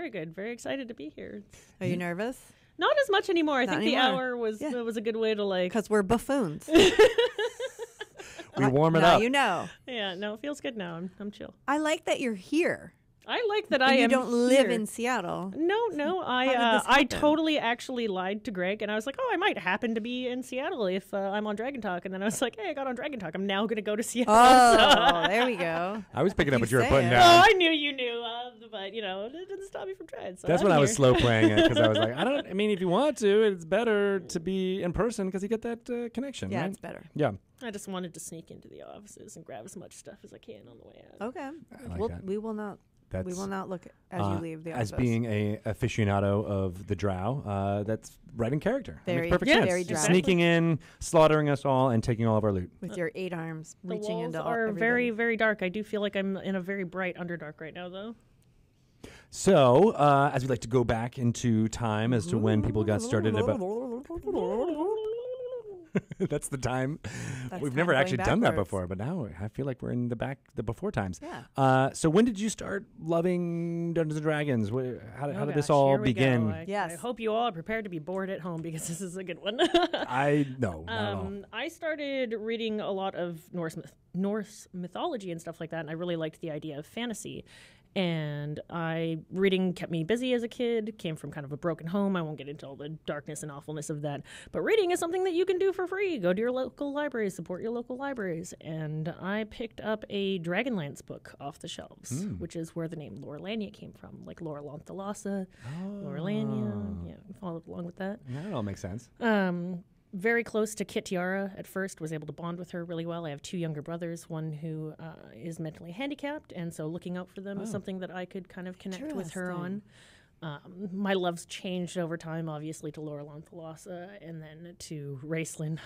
Very good. Very excited to be here. Are you nervous? Not as much anymore. I Not think anymore. the hour was a good way to like. Because we're buffoons. We warm it now up. you know. Yeah, no, it feels good now. I'm chill. I like that you're here. I like that And I am. you don't live here. in Seattle. No. How did this I happen? totally actually lied to Greg, and I was like, oh, I might happen to be in Seattle if I'm on Dragon Talk, and then I was like, hey, I got on Dragon Talk. I'm now going to go to Seattle. Oh, there we go. I was picking up You what you were say putting it. down. Oh, I knew you knew, but it didn't stop me from trying. So That's I'm when I was here. slow playing it because I was like, I mean, if you want to, it's better to be in person because you get that connection. Yeah, right? it's better. Yeah. I just wanted to sneak into the offices and grab as much stuff as I can on the way out. Okay. I like that. We will not. That's, We will not look as you leave the office. As being a aficionado of the Drow, that's right in character. That Very- makes perfect yeah, sense. very Just Drow. sneaking in, slaughtering us all, and taking all of our loot. with your 8 arms The reaching walls into all are everybody. very, very dark. I do feel like I'm in a very bright Underdark right now, though. So, as we like to go back into time as to when people got started about... That's the time. That's We've time never going actually done that backwards. before, but now I feel like we're in the before times. Yeah. So when did you start loving Dungeons and Dragons? How Oh did this gosh, all here we begin? go. I Yes. hope you all are prepared to be bored at home because this is a good one. I no, not at all. I started reading a lot of Norse mythology and stuff like that, and I really liked the idea of fantasy. And reading kept me busy as a kid, came from kind of a broken home. I won't get into all the darkness and awfulness of that. But reading is something that you can do for free. Go to your local libraries, support your local libraries. And I picked up a Dragonlance book off the shelves, which is where the name Lorelania came from, like Laura Lonthalassa, Lorelania. Yeah, followed along with that. That all makes sense. Very close to Kit Tiara at first, was able to bond with her really well. I have 2 younger brothers, one who is mentally handicapped, and so looking out for them is something that I could kind of connect with her on. My loves changed over time, obviously, to Laura Lonthalassa and then to Raceland.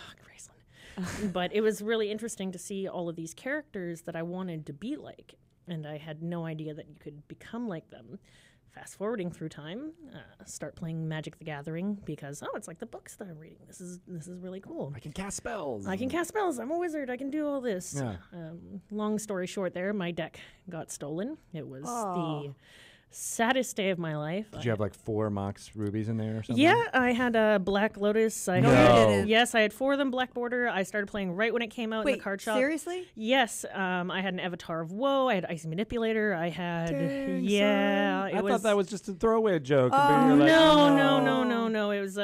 But it was really interesting to see all of these characters that I wanted to be like, and I had no idea that you could become like them. Fast forwarding through time, start playing Magic the Gathering because it's like the books that I'm reading. This is really cool. I can cast spells. I can cast spells. I'm a wizard. I can do all this. Yeah. Long story short, there my deck got stolen. It was Aw. the saddest day of my life. Did you have like 4 Mox rubies in there or something? Yeah, I had a Black Lotus. I No. had, You didn't. Yes, I had 4 of them Black Border. I started playing right when it came out in Wait, the card shop. seriously? Yes, I had an Avatar of Woe. I had Icy Manipulator. I had Dang, yeah. son. It I was thought that was just a throwaway joke. Oh, but you're like, no. It was we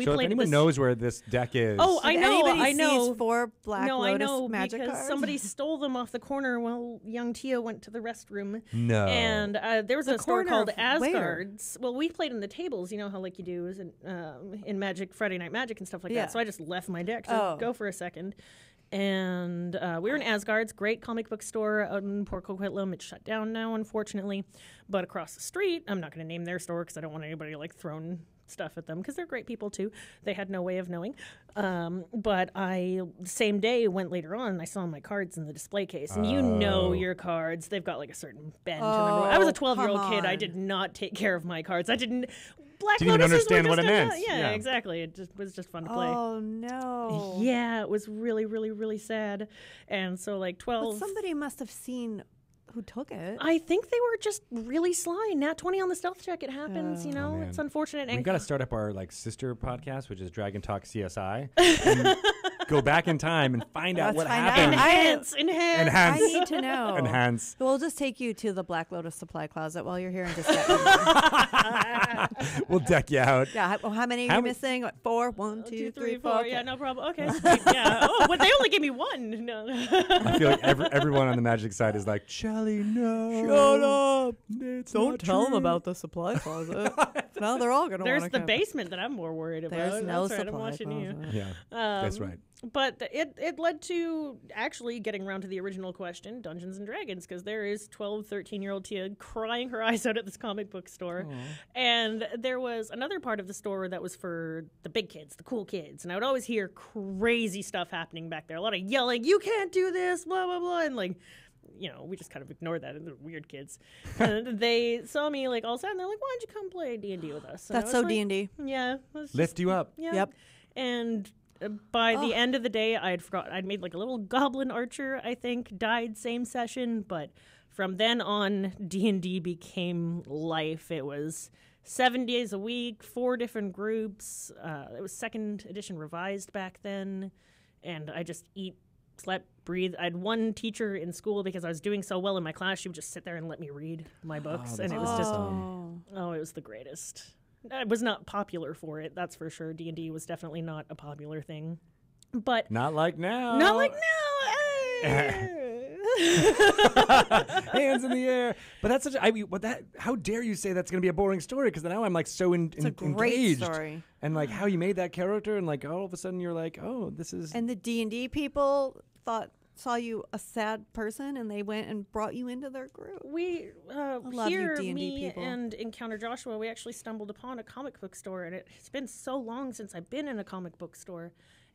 so if played anyone this. knows where this deck is, Oh, I If know. anybody I know. sees 4 Black No, Lotus I know magic because cards. somebody stole them off the corner while young Tia went to the restroom. no. And there was The a store corner called of where? Asgard's. Well, we played in the tables, you know how like you do is in Magic, Friday Night Magic and stuff like Yeah. that. So I just left my deck to Oh. go for a second. And we were in Asgard's, great comic book store out in Port Coquitlam. It's shut down now, unfortunately. But across the street, I'm not going to name their store because I don't want anybody like throwing stuff at them because they're great people too. They had no way of knowing. But I, same day, went later on and I saw my cards in the display case. And you know your cards, they've got like a certain bend to them. I was a 12-year-old come kid. I on. did not take care of my cards. I didn't. Black Didn't even Lotuses were understand what just it meant. Yeah, Yeah. exactly. It just was just fun to play. Oh, no. Yeah, it was really, really, really sad. And so, like, 12. But somebody must have seen who took it. I think they were just really sly. Nat 20 on the stealth check. It happens, you know. man. It's unfortunate. We've And got to start up our like sister podcast, which is Dragon Talk CSI, and go back in time and find out Let's what find out. happened. enhance. Enhance. I need to know. Enhance. We'll just take you to the Black Lotus supply closet while you're here and just get them. We'll deck you out. Yeah. How many are How you ma- missing? What, 4? 1, 2, 3, 4. Okay. Yeah, no problem. Okay, sweet. Yeah. Oh, but they only gave me 1. No. I feel like everyone on the Magic side is like, Shelly, no. Shut up. It's Don't not tell them true." about the supply closet. Now they're all going to There's want the basement that I'm more worried about. There's no That's right, I'm supply watching you. closet. Yeah, that's right. But it led to actually getting around to the original question, Dungeons and Dragons, because there is 12, 13-year-old Tia crying her eyes out at this comic book store. And there was another part of the store that was for the big kids, the cool kids. And I would always hear crazy stuff happening back there. A lot of yelling, you can't do this, blah, blah, blah. And like, you know, we just kind of ignored that, and they're weird kids. And they saw me like all sad, and they're like, "Why don't you come play D&D with us?" And I That's was so like, D&D. Yeah, it was just- Lift you up. yeah. Yep. And by the end of the day, I'd made like a little goblin archer, I think, died same session, but from then on, D&D became life. It was 7 days a week, 4 different groups. It was 2nd edition revised back then. And I just eat, slept, breathe. I had one teacher in school because I was doing so well in my class. She would just sit there and let me read my books. And it was just, it was the greatest. I was not popular for it, that's for sure. D&D was definitely not a popular thing. But not like now. Not like now. Hands in the air. But that's such. How dare you say that's going to be a boring story? Because now I'm like so it's a great engaged. Story. And like how you made that character, and like all of a sudden you're like, oh, this is. And the D&D people saw you a sad person, and they went and brought you into their group. We love here, you, D&D me people. and Encounter Joshua, we actually stumbled upon a comic book store, and it's been so long since I've been in a comic book store.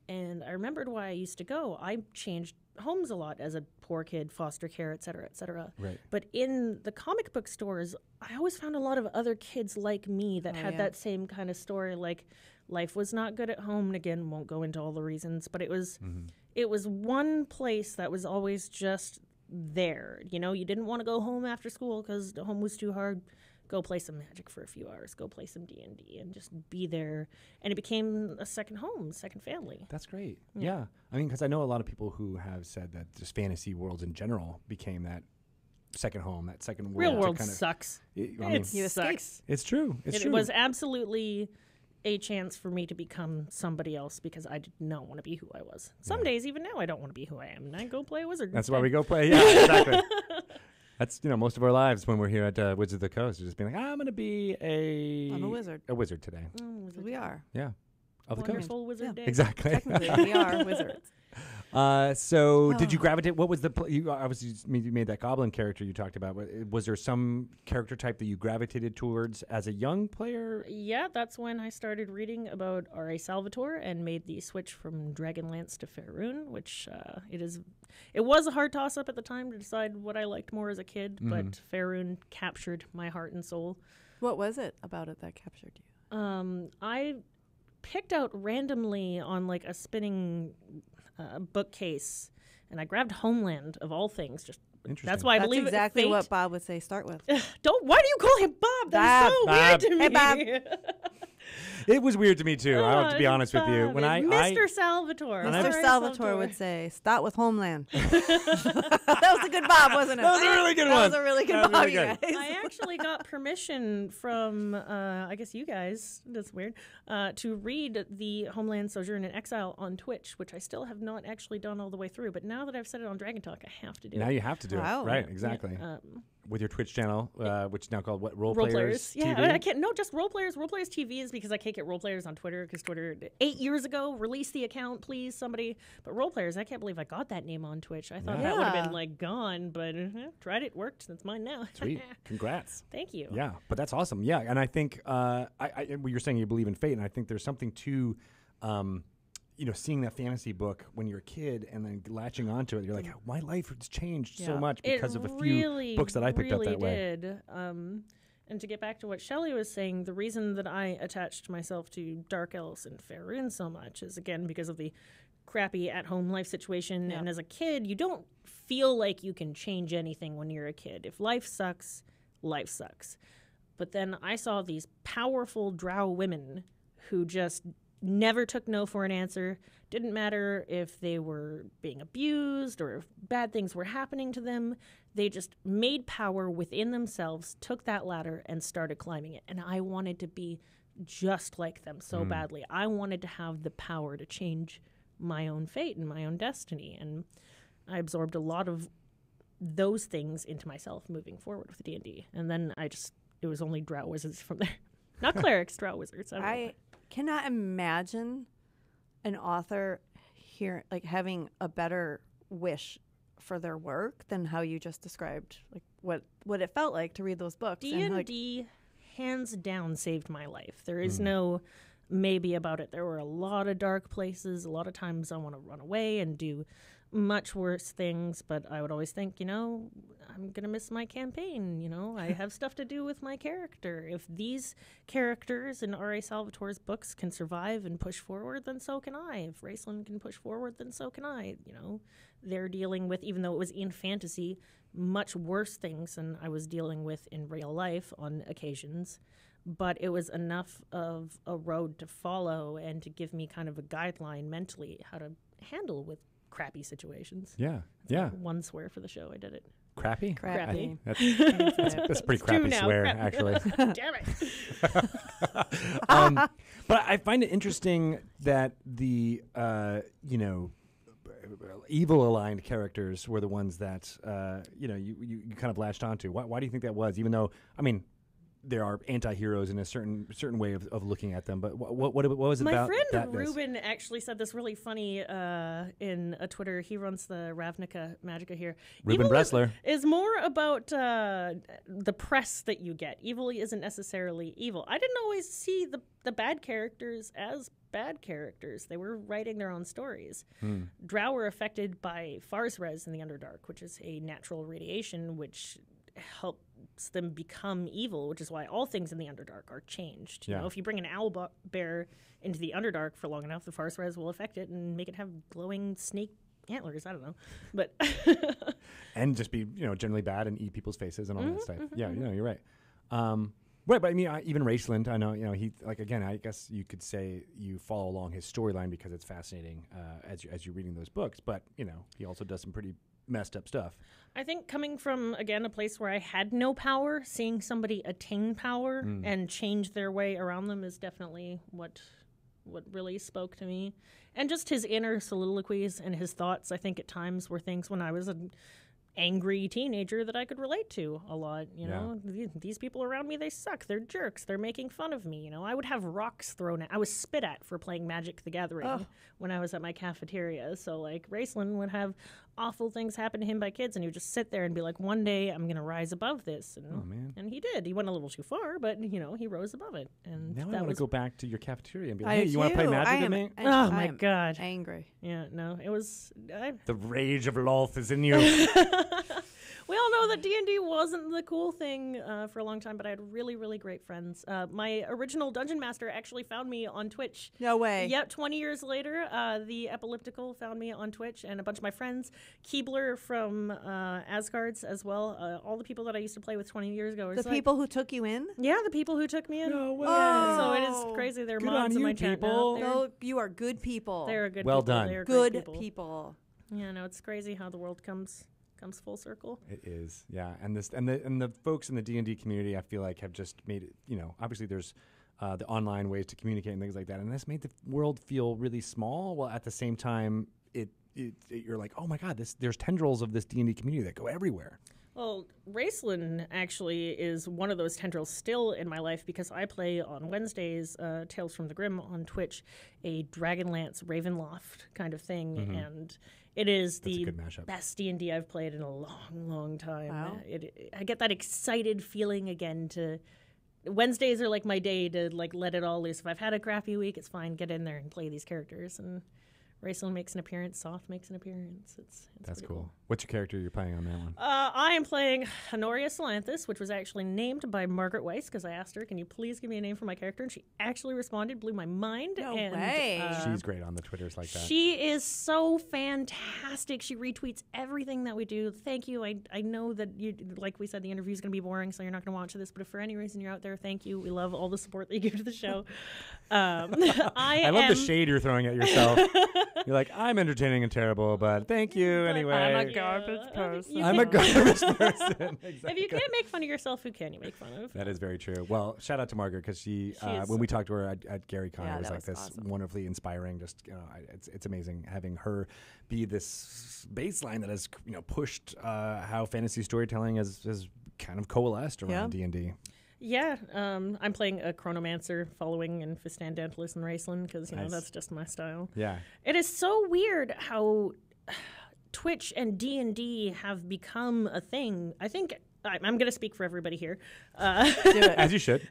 And I remembered why I used to go. I changed homes a lot as a poor kid, foster care, et cetera, et cetera. Right. But in the comic book stores, I always found a lot of other kids like me that had that same kind of story. Like, life was not good at home. And again, won't go into all the reasons, but it was one place that was always just there. You know, you didn't want to go home after school because the home was too hard. Go play some Magic for a few hours. Go play some D&D and just be there. And it became a second home, second family. That's great. Yeah. I mean, because I know a lot of people who have said that just fantasy worlds in general became that second home, that second world. Real world sucks. It sucks. It's true. It was absolutely a chance for me to become somebody else because I did not want to be who I was. Some days, even now, I don't want to be who I am. And I go play a wizard. That's why we go play. Yeah, exactly. That's, most of our lives when we're here at Wizards of the Coast, just being like, I'm going to be I'm a wizard. A wizard today. We are. Yeah. Of the coast. Wonderful wizard day. Exactly. Technically, we are wizards. So did you gravitate? What was you obviously you made that goblin character you talked about. Was there some character type that you gravitated towards as a young player? Yeah, that's when I started reading about R.A. Salvatore and made the switch from Dragonlance to Faerun, which it was a hard toss-up at the time to decide what I liked more as a kid, but Faerun captured my heart and soul. What was it about it that captured you? I picked out randomly on like a spinning bookcase, and I grabbed Homeland of all things. Just that's why I believe exactly fate. what Bob would say. Start with. Why do you call him Bob? That's so weird to me. Hey, Bob. It was weird to me too. I have to be honest with you. When Mr. Salvatore. Mr. Salvatore would say, "Start with Homeland." That was a good Bob, wasn't it? That was a really good one. That was a really good Bob, really you good. guys. I actually got permission from, I guess you guys, that's weird, to read the Homeland Sojourn in Exile on Twitch, which I still have not actually done all the way through. But now that I've said it on Dragon Talk, I have to do it. Now you have to do it. Right, exactly. Yeah, with your Twitch channel, which is now called what? Role Players Players yeah, TV? I can't. No, just Role Players. Role Players TV is because I can't get Role Players on Twitter because Twitter 8 years ago released the account, please somebody. But Role Players, I can't believe I got that name on Twitch. I thought that would have been like gone, but tried it, worked. It's mine now. Sweet, congrats. Thank you. Yeah, but that's awesome. Yeah, and I think you're saying you believe in fate, and I think there's something to. Seeing that fantasy book when you're a kid and then latching onto it, you're like, my life has changed so much because of a few books that I picked up that way. And to get back to what Shelley was saying, the reason that I attached myself to Dark Elves and Faerun so much is, again, because of the crappy at-home life situation. And as a kid, you don't feel like you can change anything when you're a kid. If life sucks, life sucks. But then I saw these powerful Drow women who just never took no for an answer. Didn't matter if they were being abused or if bad things were happening to them. They just made power within themselves, took that ladder, and started climbing it. And I wanted to be just like them so badly. I wanted to have the power to change my own fate and my own destiny. And I absorbed a lot of those things into myself moving forward with D&D. And then it was only Drow wizards from there. Not clerics, Drow wizards. I cannot imagine an author here having a better wish for their work than how you just described what it felt like to read those books. D&D hands down saved my life. There is no maybe about it. There were a lot of dark places. A lot of times I want to run away and do much worse things, but I would always think, I'm going to miss my campaign. I have stuff to do with my character. If these characters in R.A. Salvatore's books can survive and push forward, then so can I. If Raceland can push forward, then so can I. They're dealing with, even though it was in fantasy, much worse things than I was dealing with in real life on occasions. But it was enough of a road to follow and to give me kind of a guideline mentally how to handle with crappy situations. Yeah, That's yeah. one swear for the show. I did it. Crappy? Crappy. That's a pretty crappy swear, actually. Damn it. But I find it interesting that the, evil-aligned characters were the ones that, you kind of latched onto. Why do you think that was? Even though, there are anti-heroes in a certain way of looking at them, but what was it My about friend that Ruben actually said this really funny in a Twitter. He runs the Ravnica Magica here. Ruben Evil Bressler is more about the press that you get. Evil isn't necessarily evil. I didn't always see the bad characters as bad characters. They were writing their own stories. Drow were affected by Far's Res in the Underdark, which is a natural radiation which helps them become evil, which is why all things in the Underdark are changed. You know, if you bring an owl bear into the Underdark for long enough, the Far's Res will affect it and make it have glowing snake antlers. I don't know, but and just be generally bad and eat people's faces and all that stuff. Yeah, you're right. Right, but even Raceland, I know he again. I guess you could say you follow along his storyline because it's fascinating as you're reading those books. But he also does some pretty messed up stuff. I think coming from, again, a place where I had no power, seeing somebody attain power and change their way around them is definitely what really spoke to me. And just his inner soliloquies and his thoughts, I think at times were things when I was an angry teenager that I could relate to a lot. These people around me, they suck. They're jerks. They're making fun of me. I would have rocks thrown at. I was spit at for playing Magic the Gathering when I was at my cafeteria. So Raceland would have awful things happen to him by kids, and he would just sit there and be like, one day I'm going to rise above this. And he did. He went a little too far, but, he rose above it. And now I want to go back to your cafeteria and be like, hey, you want to play Magic with me? Oh, my God. Angry. Yeah, no, it was... The rage of Lolth is in you. We all know that D&D wasn't the cool thing for a long time, but I had really, really great friends. My original Dungeon Master actually found me on Twitch. No way. Yep, 20 years later, the Epileptical found me on Twitch, and a bunch of my friends, Keebler from Asgard's as well, all the people that I used to play with 20 years ago. The people who took you in? Yeah, the people who took me in. No way. Yeah, so it is crazy. They're mods in my chat now. No, you are good people. They're good well people. done. They're good great people. Yeah, no, it's crazy how the world comes full circle. It is, yeah, and the folks in the D&D community, I feel like, have just made it. Obviously there's the online ways to communicate and things like that, and this made the world feel really small. While at the same time, you're like, oh my God, there's tendrils of this D&D community that go everywhere. Well, Raceland actually is one of those tendrils still in my life because I play on Wednesdays Tales from the Grim on Twitch, a Dragonlance Ravenloft kind of thing, and it is the best D&D I've played in a long, long time. Wow. I get that excited feeling again Wednesdays are like my day to let it all loose. If I've had a crappy week, it's fine. Get in there and play these characters. And Raceland makes an appearance. Soft makes an appearance. That's cool. What's your character you're playing on that one? I am playing Honoria Salanthus, which was actually named by Margaret Weiss because I asked her, can you please give me a name for my character? And she actually responded, blew my mind. No way. She's great on the Twitters like that. She is so fantastic. She retweets everything that we do. Thank you. I know that, like we said, the interview is going to be boring, so you're not going to watch this. But if for any reason you're out there, thank you. We love all the support that you give to the show. I love the shade you're throwing at yourself. You're like, I'm entertaining and terrible, but thank you anyway. I'm a garbage person. I'm a garbage person. Exactly. If you can't make fun of yourself, who can you make fun of? That is very true. Well, shout out to Margaret because she when we talked to her at GaryCon, it was like this awesome. Wonderfully inspiring. Just it's amazing having her be this baseline that has pushed how fantasy storytelling has kind of coalesced around D&D. Yeah, I'm playing a chronomancer following in Fistandantilus and Raceland because, that's just my style. Yeah. It is so weird how Twitch and D&D have become a thing. I think I'm going to speak for everybody here. Do it. As you should.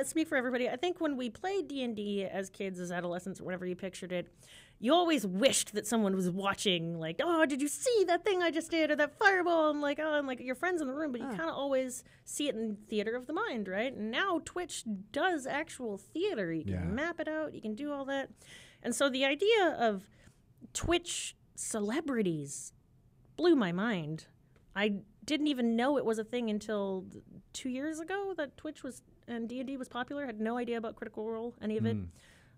Speak for everybody. I think when we played D&D as kids, as adolescents, whatever you pictured it, you always wished that someone was watching, like, oh, did you see that thing I just did, or that fireball? I'm like, oh, and like your friends in the room, but you kind of always see it in theater of the mind, right? And now Twitch does actual theater. You can map it out, you can do all that. And so the idea of Twitch celebrities blew my mind. I didn't even know it was a thing until 2 years ago that Twitch was and D&D was popular. I had no idea about Critical Role, any of it.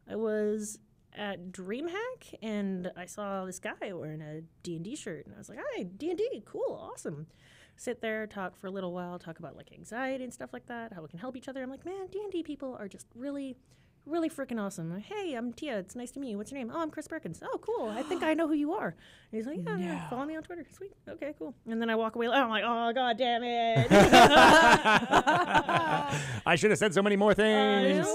I was at DreamHack, and I saw this guy wearing a D&D shirt, and I was like, hi, D&D, cool, awesome. Sit there, talk for a little while, talk about like anxiety and stuff like that, how we can help each other. I'm like, man, D&D people are just really, really freaking awesome. Like, hey, I'm Tia, it's nice to meet you. What's your name? Oh, I'm Chris Perkins. Oh, cool, I think I know who you are. And he's like, yeah, follow me on Twitter. Sweet, okay, cool. And then I walk away, I'm like, oh, god damn it. I should have said so many more things.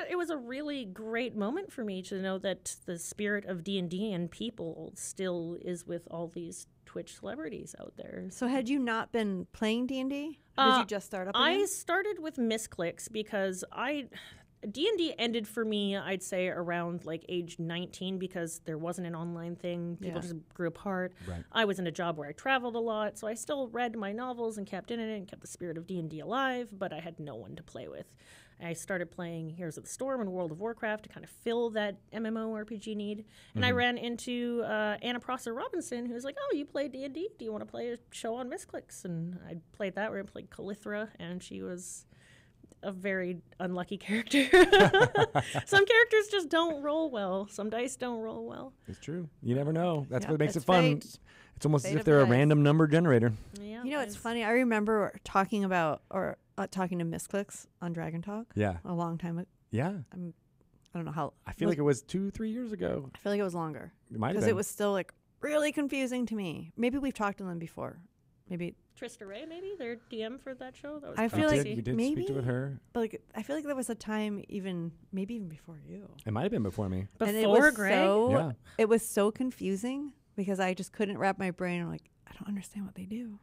It was a really great moment for me to know that the spirit of D&D and people still is with all these Twitch celebrities out there. So had you not been playing D&D? Did you just start up again? I started with Misclicks because D&D ended for me, I'd say, around like age 19 because there wasn't an online thing. People just grew apart. Right. I was in a job where I traveled a lot, so I still read my novels and kept in it and kept the spirit of D&D alive, but I had no one to play with. I started playing Heroes of the Storm and World of Warcraft to kind of fill that MMORPG need. And I ran into Anna Prosser Robinson, who was like, oh, you play D&D? Do you want to play a show on Misclicks? And I played that where I played Calithra, and she was a very unlucky character. Some characters just don't roll well. Some dice don't roll well. It's true. You never know. That's what makes it fun. Fate. It's almost as if they're a random number generator. Yeah, you know, it's funny. I remember talking about talking to Misclicks on Dragon Talk. Yeah. A long time ago. Yeah. I don't know how. I feel like it was 2-3 years ago. I feel like it was longer. It might have been. Because it was still like really confusing to me. Maybe we've talked to them before. Maybe. Trista Ray, maybe their DM for that show. That was I feel like you did maybe speak with her. But like, I feel like there was a time maybe even before you. It might have been before me. Before Greg? It was so confusing because I just couldn't wrap my brain. I'm like, I don't understand what they do.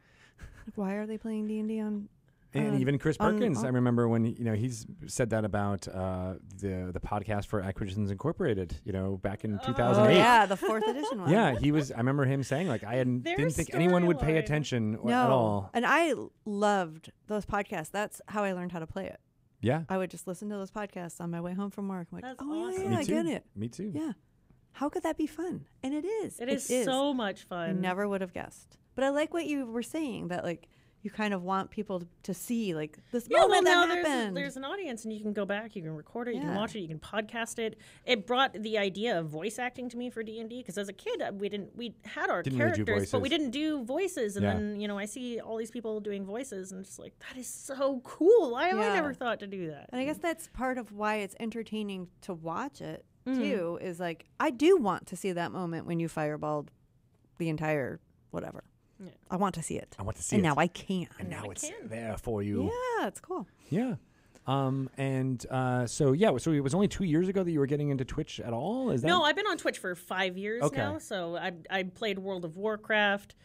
Like, why are they playing D&D on? And even Chris Perkins, I remember when he's said that about the podcast for Acquisitions Incorporated, back in 2008. Oh, yeah, the 4th edition one. Yeah, I remember him saying like didn't think anyone would pay attention at all. And I loved those podcasts. That's how I learned how to play it. Yeah, I would just listen to those podcasts on my way home from work. I'm like, that's oh awesome. yeah, I get it. Me too. Yeah, how could that be fun? And it is. It is so much fun. I never would have guessed. But I like what you were saying that like. You kind of want people to see like this moment that happened. There's an audience, and you can go back, you can record it, you can watch it, you can podcast it. It brought the idea of voice acting to me for D&D because as a kid we had our characters, but we didn't do voices. And then I see all these people doing voices, and it's like that is so cool. Why have I never thought to do that? And I guess that's part of why it's entertaining to watch it too. Is like I do want to see that moment when you fireballed the entire whatever. Yeah. I want to see it. And now I can. And now it's there for you. Yeah, it's cool. Yeah. So it was only 2 years ago that you were getting into Twitch at all? Is that? No, I've been on Twitch for 5 years now. So I played World of Warcraft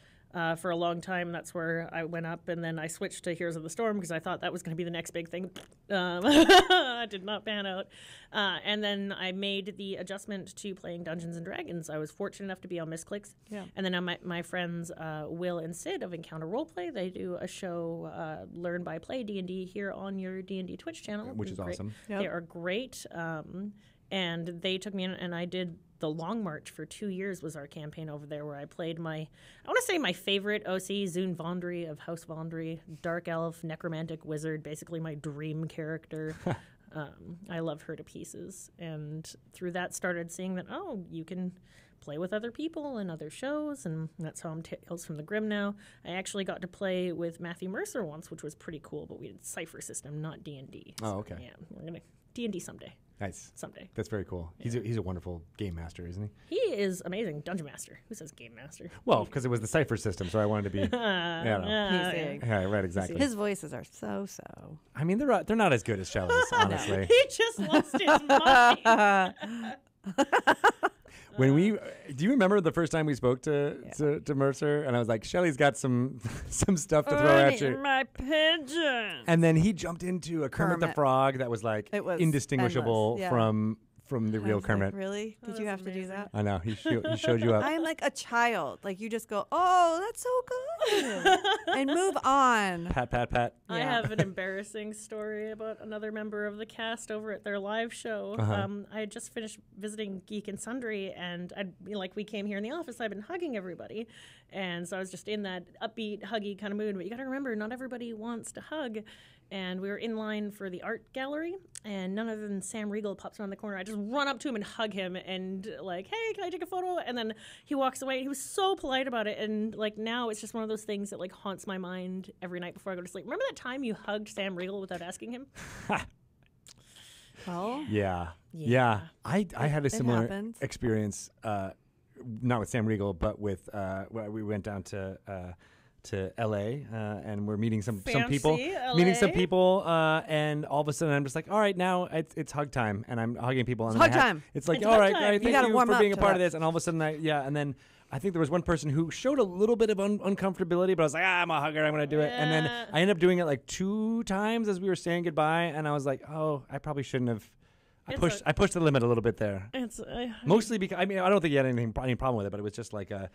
for a long time. That's where I went up, and then I switched to Heroes of the Storm because I thought that was going to be the next big thing. It did not pan out. And then I made the adjustment to playing Dungeons and Dragons. I was fortunate enough to be on Misclicks. Yeah. And then my friends Will and Sid of Encounter Roleplay, they do a show, Learn by Play D&D, here on your D&D Twitch channel. Which is awesome. Yep. They are great. And they took me in, and I did the Long March for 2 years was our campaign over there, where I played I want to say my favorite OC, Zune Vondry of House Vondry, dark elf, necromantic wizard, basically my dream character. I love her to pieces. And through that started seeing that, you can play with other people and other shows, and that's how I'm Tales from the Grim now. I actually got to play with Matthew Mercer once, which was pretty cool, but we did Cypher System, not D&D. Oh, okay. Yeah, we're going to D&D someday. Nice. Someday. That's very cool. Yeah. He's a wonderful game master, isn't he? He is amazing. Dungeon master. Who says game master? Well, because it was the Cypher System, so I wanted to be. Yeah, right, exactly. His voices are so. I mean, they're not as good as Shelley's, honestly. He just lost his mind. Do you remember the first time we spoke to Mercer, and I was like, Shelley's got some stuff to throw at you. My pigeon. And then he jumped into a Kermit the Frog that was like indistinguishable from from the I real was like, Kermit. really? Oh, Did you that's have to do amazing. that? I know he showed you up. I'm like a child. Like you just go, oh, that's so good, and move on. Pat, pat, pat. I Yeah. have an embarrassing story about another member of the cast over at their live show. Uh-huh. I had just finished visiting Geek and Sundry, and we came here in the office. I've been hugging everybody, and so I was just in that upbeat, huggy kind of mood. But you got to remember, not everybody wants to hug. And we were in line for the art gallery, and none other than Sam Riegel pops around the corner. I just run up to him and hug him, and like, hey, can I take a photo? And then he walks away. He was so polite about it, and like now it's just one of those things that like haunts my mind every night before I go to sleep. Remember that time you hugged Sam Riegel without asking him? Well, Yeah. Yeah. I had a similar happens. experience, not with Sam Riegel, but with we went down to LA and we're meeting some people, and all of a sudden I'm just like, all right, now it's hug time, and I'm hugging people. And It's hug time. It's like, It's all hug right, time. all right, You thank gotta you warm for up being a to part of that. this. And all of a sudden, and then I think there was one person who showed a little bit of uncomfortability, but I was like, I'm a hugger, I'm gonna do it. And then Yeah. I ended up doing it like 2 times as we were saying goodbye, and I was like, oh, I probably shouldn't have. I pushed the limit a little bit there. It's Mostly because I don't think he had any problem with it, but it was just like a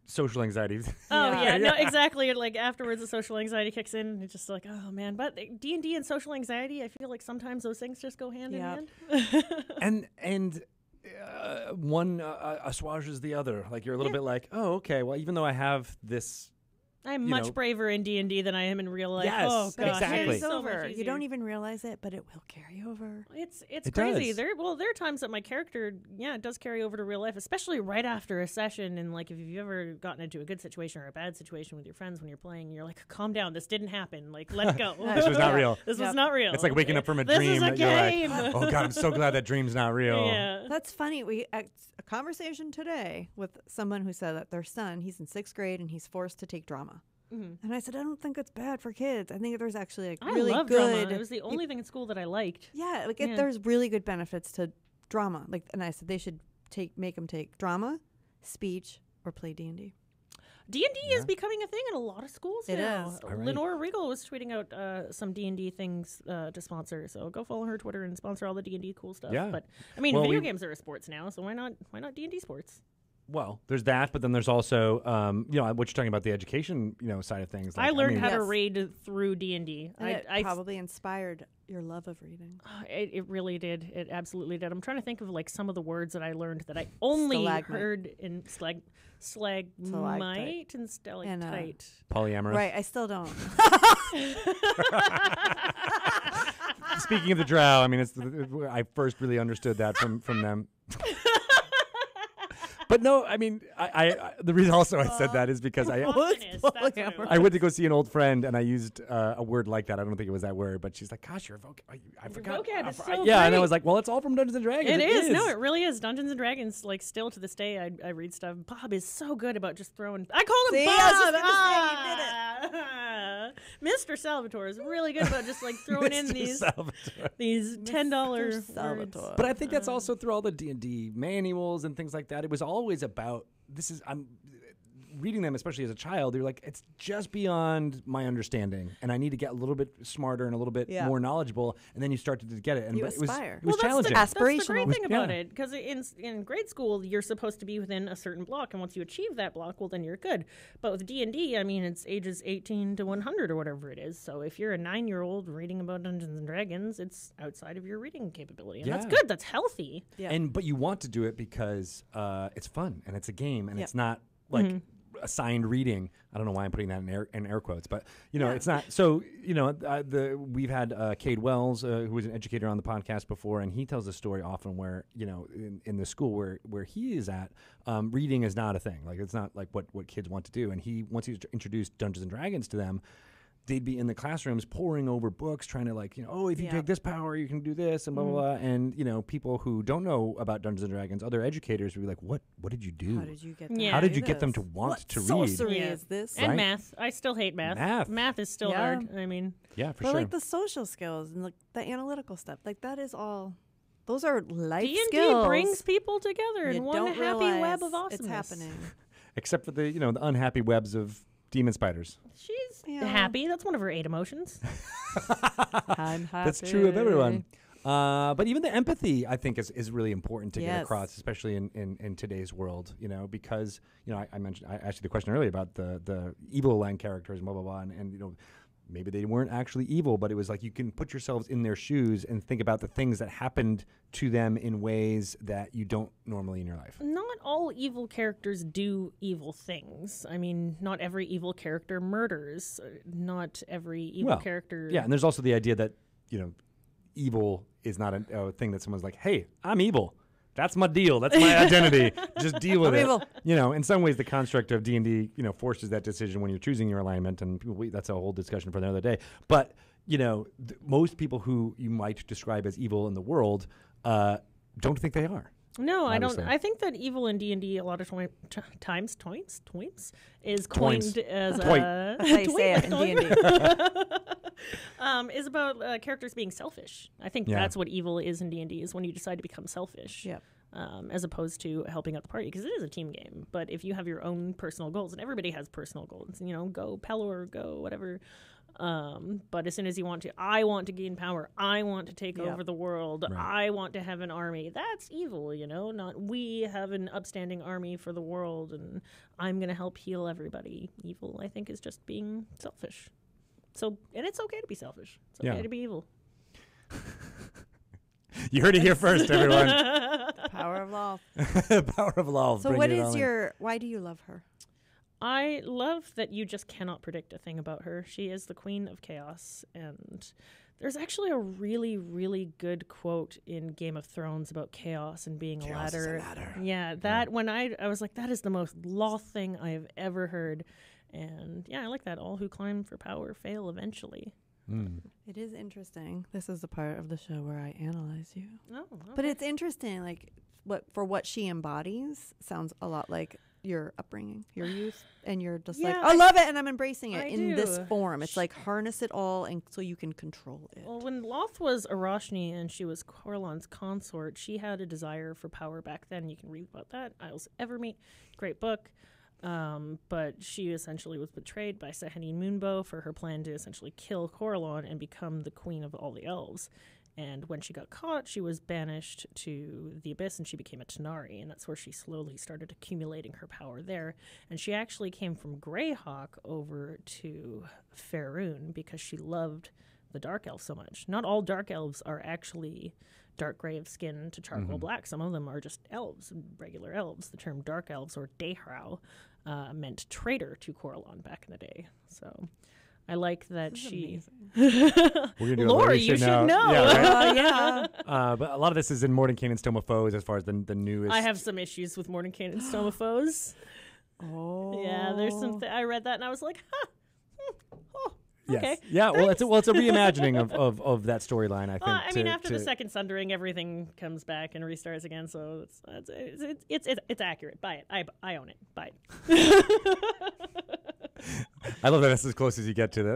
social anxiety. Oh Yeah. yeah, no, exactly. Like afterwards, the social anxiety kicks in. And it's just like, oh man. But D&D and social anxiety, I feel like sometimes those things just go hand Yep. in hand. and one assuages the other. Like you're a little bit like, oh, okay. Well, even though I have this, I'm you much know- braver in D&D than I am in real life. Yes, oh But it gosh, exactly. it carries is so over. much You easier. don't even realize it, but it will carry over. It's It crazy. does. There are times that my character, it does carry over to real life, especially right after a session. And like if you've ever gotten into a good situation or a bad situation with your friends when you're playing, you're like, calm down, this didn't happen. Like let it go. this was not Yeah. real. This Yep. was not real. It's like waking up from a This dream is a that you're game. like, oh god, I'm so glad that dream's not real. Yeah. That's funny. We had a conversation today with someone who said that their son, he's in 6th grade and he's forced to take drama. And I said, I don't think it's bad for kids. I think there's actually like I really love good. drama. It was the only thing in school that I liked. Yeah, like Yeah. there's really good benefits to drama. Like, and I said they should make them take drama, speech, or play D&D. D&D is becoming a thing in a lot of schools It now. is. All right. Lenora Regal was tweeting out some D&D things to sponsor, so go follow her Twitter and sponsor all the D&D cool stuff. Yeah. But I mean, Well, video we- games are a sports now, so why not D&D sports? Well, there's that, but then there's also, what you're talking about, the education, side of things. I learned how to Yes. read through D&D. And it probably inspired your love of reading. It really did. It absolutely did. I'm trying to think of like some of the words that I learned that I only Stalagmite. heard in stalagmite and stalactite. Polyamorous. Right, I still don't. Speaking of the Drow, I mean, I first really understood that from them. But no, I mean, I the reason also I said that is because Monotonous, that's what it was. I went to go see an old friend and I used a word like that. I don't think it was that word, but she's like, "Gosh, I forgot." vocab is so yeah, and I great. was like, "Well, it's all from Dungeons and Dragons." It is. No, it really is. Dungeons and Dragons, like, still to this day, I read stuff. Bob is so good about just throwing. I call him See, Bob. I was just Mr. Salvatore is really good about just like throwing in Mr. these Salvatore. these $10 Salvatore. words. But I think that's also through all the D&D manuals and things like that. It was always about I'm reading them, especially as a child. You're like, it's just beyond my understanding, and I need to get a little bit smarter and a little bit Yeah. more knowledgeable. And then you start to get it, and You but it was aspire. it was challenging. That's the great Aspirational. thing about Yeah. it, because in grade school you're supposed to be within a certain block, and once you achieve that block, well, then you're good. But with D&D, I mean, it's ages 18 to 100 or whatever it is. So if you're a 9-year-old reading about Dungeons and Dragons, it's outside of your reading capability, and that's Yeah. good. That's healthy. Yeah. But you want to do it because it's fun and it's a game and Yep. it's not like assigned reading. I don't know why I'm putting that in air quotes, but it's not. So we've had Cade Wells, who was an educator on the podcast before, and he tells a story often where in the school where he is at, reading is not a thing. Like it's not like what kids want to do. And once he introduced Dungeons and Dragons to them, they'd be in the classrooms poring over books, trying to if you take this power, you can do this, and blah, blah, blah. And, people who don't know about Dungeons and Dragons, other educators would be like, what did you do? How did you get? Yeah. How did do you get them to this? want What to read? sorcery Yeah. is this? And Right? math. I still hate math. Math is still Yeah. hard. I mean, Yeah, for But sure. like the social skills and like the analytical stuff, like that is all. Those are life D&D skills. brings people together You in one don't happy realize web of awesomeness. It's happening. Except for the the unhappy webs of demon spiders. She's Yeah. happy. That's one of her 8 emotions. I'm happy. That's true of everyone. But even the empathy, I think, is really important to get across, especially in today's world, because, I asked you the question earlier about the evil line characters and blah, blah, blah. And maybe they weren't actually evil, but it was like you can put yourselves in their shoes and think about the things that happened to them in ways that you don't normally in your life. Not all evil characters do evil things. I mean, not every evil character murders. Not every evil character... Yeah, and there's also the idea that, evil is not a thing that someone's like, hey, I'm evil. That's my deal. That's my identity. Just deal with it. Evil. In some ways, the construct of D&D, forces that decision when you're choosing your alignment, and that's a whole discussion for another day. But most people who you might describe as evil in the world don't think they are. No, obviously. I don't. I think that evil in D&D a lot of times is coined as a... That's how you say it in D&D. Is about characters being selfish. I think that's what evil is in D&D, is when you decide to become selfish. Yeah. As opposed to helping out the party, because it is a team game. But if you have your own personal goals, and everybody has personal goals, go Pelor, go whatever. But as soon as I want to gain power, I want to take over the world, I want to have an army. That's evil, not we have an upstanding army for the world and I'm going to help heal everybody. Evil, I think, is just being selfish. So, and it's okay to be selfish. It's okay to be evil. You heard it here first, everyone. Power of law. Power of law. So why do you love her? I love that you just cannot predict a thing about her. She is the queen of chaos, and there's actually a really, really good quote in Game of Thrones about chaos and being a ladder. Yeah, when I was like, that is the most law thing I have ever heard. And I like that. All who climb for power fail eventually. It is interesting. This is the part of the show where I analyze you. Oh, okay. But it's interesting, like what she embodies sounds a lot like your upbringing, your youth, and you're just like, I love it, and I'm embracing it in this form. It's like harness it all, and so you can control it. Well, when Loth was Arashni and she was Corlon's consort, she had a desire for power back then. You can read about that. Isles Evermeet, great book. But she essentially was betrayed by Sehanine Moonbow for her plan to essentially kill Corlon and become the queen of all the elves. And when she got caught, she was banished to the Abyss and she became a Tenari. And that's where she slowly started accumulating her power there. And she actually came from Greyhawk over to Faerun because she loved the Dark Elves so much. Not all Dark Elves are actually dark gray of skin to charcoal black. Some of them are just elves, regular elves. The term Dark Elves or Dehrau meant traitor to Corlon back in the day. So I like that she... We're gonna do Lori, you should know. Yeah, right? But a lot of this is in Mordenkainen and Stone of Foes as far as the newest... I have some issues with Mordenkainen and Stone of Foes. Yeah, there's some... I read that and I was like, Yes. Okay. Yeah, well, it's a reimagining of that storyline, I think. I mean, after the second Sundering, everything comes back and restarts again, so it's accurate. Buy it. I own it. Buy it. I love that that's as close as you get to the,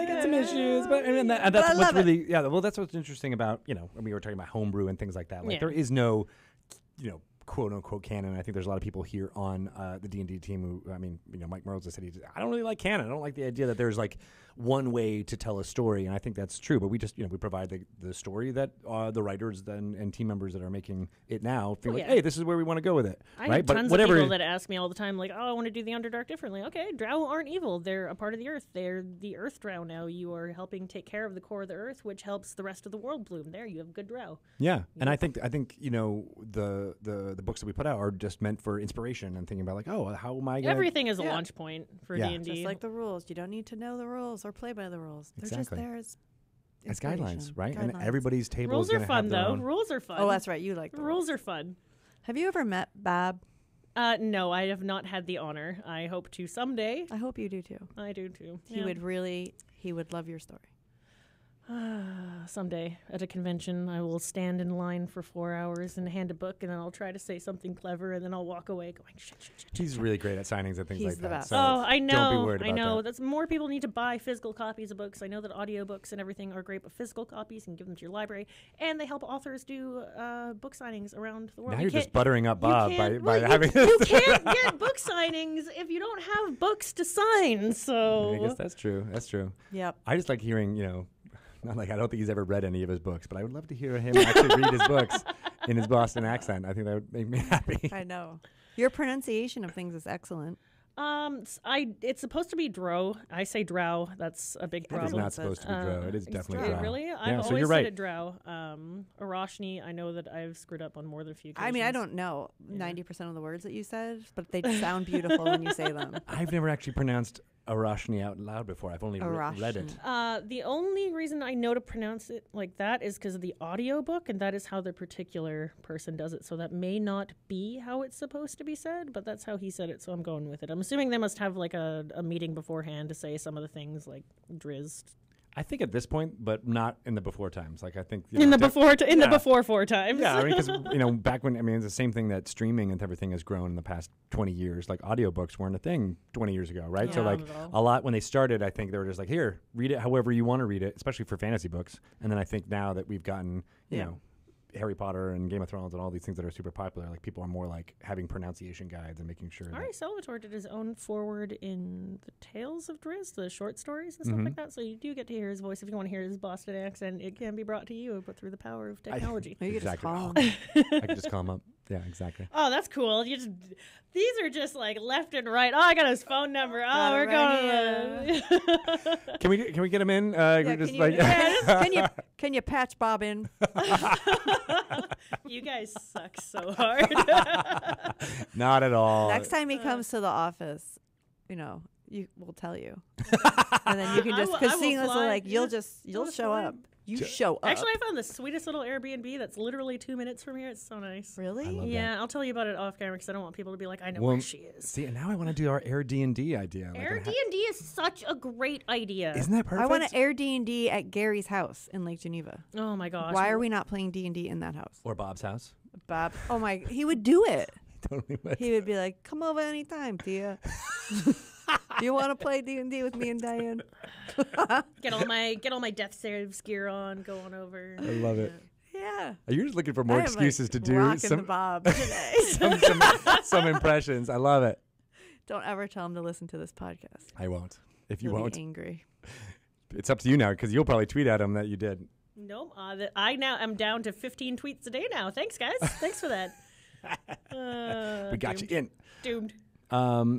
you got some issues, but that's what's really, that's what's interesting about, when we were talking about homebrew and things like that. Like, there is no, quote unquote canon. I think there's a lot of people here on the D&D team who, Mike Merles has said, I don't really like canon. I don't like the idea that there's like one way to tell a story, and I think that's true. But we just, we provide the story that the writers and team members that are making it now feel hey, this is where we want to go with it. I have tons of people that ask me all the time, like, I want to do the Underdark differently. Okay, Drow aren't evil. They're a part of the Earth. They're the Earth Drow now. You are helping take care of the core of the Earth, which helps the rest of the world bloom. There, you have good Drow. Yeah, and I think the books that we put out are just meant for inspiration and thinking about like, how am I going to... Everything is a launch point for D&D. Just like the rules. You don't need to know the rules or play by the rules. They're just there as guidelines, right? And everybody's table rules is going to have their own. Rules are fun. Oh, that's right. You like the rules are fun. Have you ever met Bab? No, I have not had the honor. I hope to someday. I hope you do too. I do too. He would love your story. Someday at a convention, I will stand in line for 4 hours and hand a book, and then I'll try to say something clever, and then I'll walk away going, shit. He's really great at signings and things like the that. Best. So I know. Don't be worried about I know. that. That's more people need to buy physical copies of books. I know that audiobooks and everything are great, but physical copies and give them to your library, and they help authors do book signings around the world. Now you're just buttering up Bob by having. You can't get book signings if you don't have books to sign. So I guess that's true. That's true. Yep. I just like hearing Not like I don't think he's ever read any of his books, but I would love to hear him actually read his books in his Boston accent. I think that would make me happy. I know. Your pronunciation of things is excellent. It's supposed to be Drow. I say Drow. That's a big It problem. is not supposed to be Drow. It is definitely Drow. Really? I've Yeah, so always you're said right. it Drow. Arachne, I know that I've screwed up on more than a few occasions. I mean, I don't know 90% of the words that you said, but they sound beautiful when you say them. I've never actually pronounced Arachne out loud before. I've only read it. The only reason I know to pronounce it like that is because of the audiobook, and that is how the particular person does it. So that may not be how it's supposed to be said, but that's how he said it, so I'm going with it. I'm assuming they must have like a meeting beforehand to say some of the things like Drizzt. I think at this point, but not in the before times. Like I think In the before four times. Yeah, I mean, because back when it's the same thing that streaming and everything has grown in the past 20 years. Like audiobooks weren't a thing 20 years ago, right? Yeah, so like a lot when they started, I think they were just like, here, read it however you want to read it, especially for fantasy books. And then I think now that we've gotten, you know, Harry Potter and Game of Thrones and all these things that are super popular, like people are more like having pronunciation guides and making sure. Ari Salvatore did his own forward in the Tales of Drizzt, the short stories and stuff like that. So you do get to hear his voice. If you want to hear his Boston accent, it can be brought to you, but through the power of technology. You could just call I him. could just call him up. Yeah, exactly. Oh, that's cool. These are just like left and right. Oh, I got his phone number. Oh, we're going. Can we get him in? Can you patch Bob in? You guys suck so hard. Not at all. Next time he comes to the office, we'll tell you, and then you can just because seeing us like you'll show up. You show up. Actually, I found the sweetest little Airbnb that's literally 2 minutes from here. It's so nice. Really? Yeah, I'll tell you about it off camera because I don't want people to be like, I know where she is. See, and now I want to do our Air D&D idea. Air D&D is such a great idea. Isn't that perfect? I want to air D&D at Gary's house in Lake Geneva. Oh my gosh. Why are we not playing D&D in that house? Or Bob's house. Bob. Oh my, he would do it. Totally would. He would be like, come over anytime, Tia. Do you want to play D&D with me and Diane? Get all my death saves gear on, go on over. I love it. Yeah. You're just looking for more excuses to do some Bob today. some impressions. I love it. Don't ever tell him to listen to this podcast. I won't. If you He'll won't, be angry. It's up to you now because you'll probably tweet at him that you did. Nope. I now am down to 15 tweets a day now. Thanks, guys. Thanks for that. We got you in. Doomed.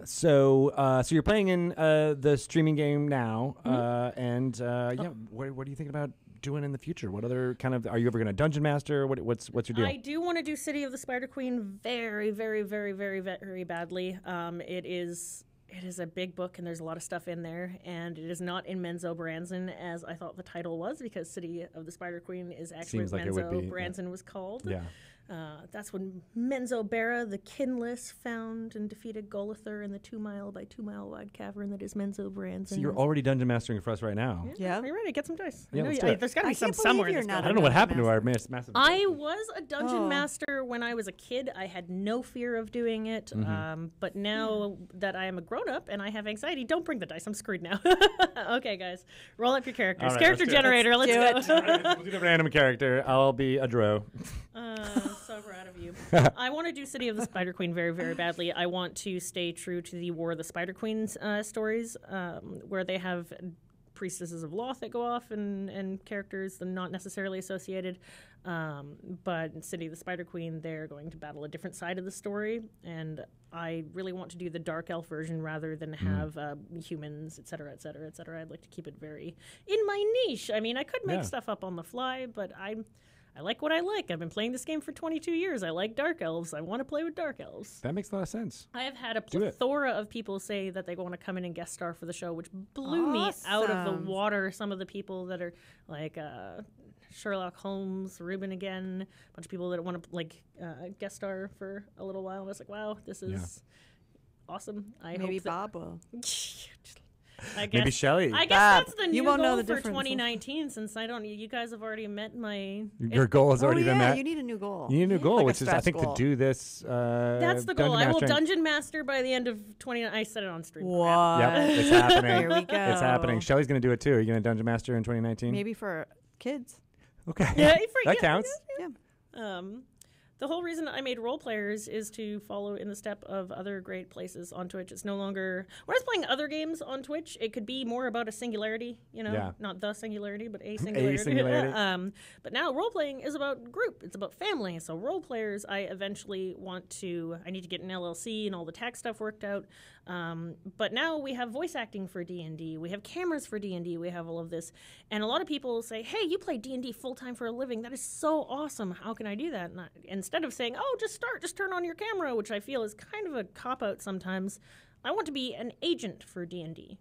So you're playing in the streaming game now, and what are you thinking about doing in the future? What other kind of are you ever going to dungeon master? What's your deal? I do want to do City of the Spider Queen very, very, very, very, very badly. It is a big book, and there's a lot of stuff in there, and it is not in Menzo Branson as I thought the title was, because City of the Spider Queen is actually what Menzo Branson was called. Yeah. That's when Menzo Barra, the kinless, found and defeated Golither in the 2 mile by 2 mile wide cavern that is Menzo Branson. So you're already dungeon mastering for us right now. Yeah. Are you ready? Get some dice. Yeah, let's do it. There's got to be some somewhere in this I don't know what happened to our massive. I was a dungeon master when I was a kid. I had no fear of doing it. But now that I am a grown-up and I have anxiety, don't bring the dice. I'm screwed now. Okay, guys. Roll up your characters. Right, Character generator. Let's go. We'll do the random character. I'll be a Drow. So proud of you. I want to do City of the Spider Queen very, very badly. I want to stay true to the War of the Spider Queens stories, where they have priestesses of Loth that go off and characters that are not necessarily associated. But in City of the Spider Queen, they're going to battle a different side of the story, and I really want to do the dark elf version rather than have humans, et cetera, et cetera, et cetera. I'd like to keep it very in my niche. I mean, I could make stuff up on the fly, but I like what I like. I've been playing this game for 22 years. I like dark elves. I want to play with dark elves. That makes a lot of sense. I have had a plethora of people say that they want to come in and guest star for the show, which blew me out of the water. Some of the people that are like Sherlock Holmes, Ruben again, a bunch of people that want to guest star for a little while. I was like, wow, this is awesome. Maybe Bob will. I guess, maybe Shelly. I guess that's the new goal goal for for 2019, since you guys have already met my... Your goal has already been met. You need a new goal. You need a new goal, Like which is, I think, to do this. That's the goal. I will dungeon master by the end of 2019. I said it on stream. What? Yep, it's happening. Here we go. It's happening. Shelly's going to do it, too. Are you going to dungeon master in 2019? Maybe for kids. Okay. Yeah, that counts. Yeah. The whole reason I made role players is to follow in the step of other great places on Twitch. It's no longer when I was playing other games on Twitch, it could be more about a singularity, not the singularity, but a singularity. A singularity. But now role playing is about group. It's about family. So role players, I eventually I need to get an LLC and all the tax stuff worked out. But now we have voice acting for D&D. We have cameras for D&D. We have all of this. And a lot of people say, hey, you play D&D full-time for a living. That is so awesome. How can I do that? And instead of saying, oh, just turn on your camera, which I feel is kind of a cop-out sometimes, I want to be an agent for D&D.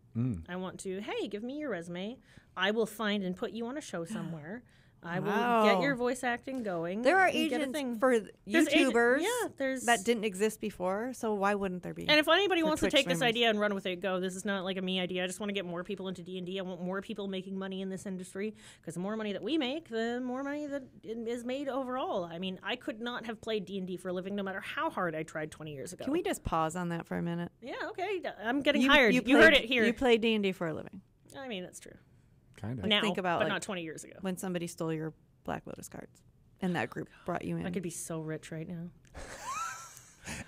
I want to, hey, give me your resume. I will find and put you on a show somewhere. I will get your voice acting going. There are agents for YouTubers that didn't exist before, so why wouldn't there be? And if anybody wants to take this idea and run with it, go. This is not like a me idea. I just want to get more people into D&D. I want more people making money in this industry, because the more money that we make, the more money that is made overall. I mean, I could not have played D&D for a living no matter how hard I tried 20 years ago. Can we just pause on that for a minute? Yeah, okay. I'm getting hired. You heard it here. You play D&D for a living. I mean, that's true. Kind of. Now, think about but not 20 years ago. When somebody stole your Black Lotus cards and that group brought you in. I could be so rich right now.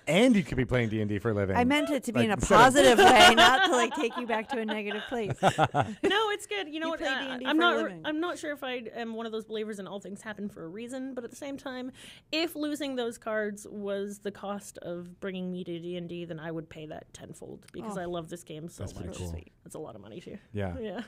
And you could be playing D&D for a living. I meant it to be in a positive way, not to take you back to a negative place. No, it's good. You know what? I'm not sure if I am one of those believers in all things happen for a reason, but at the same time, if losing those cards was the cost of bringing me to D&D, then I would pay that tenfold, because I love this game so much. Pretty cool. That's a lot of money too. Yeah. Yeah.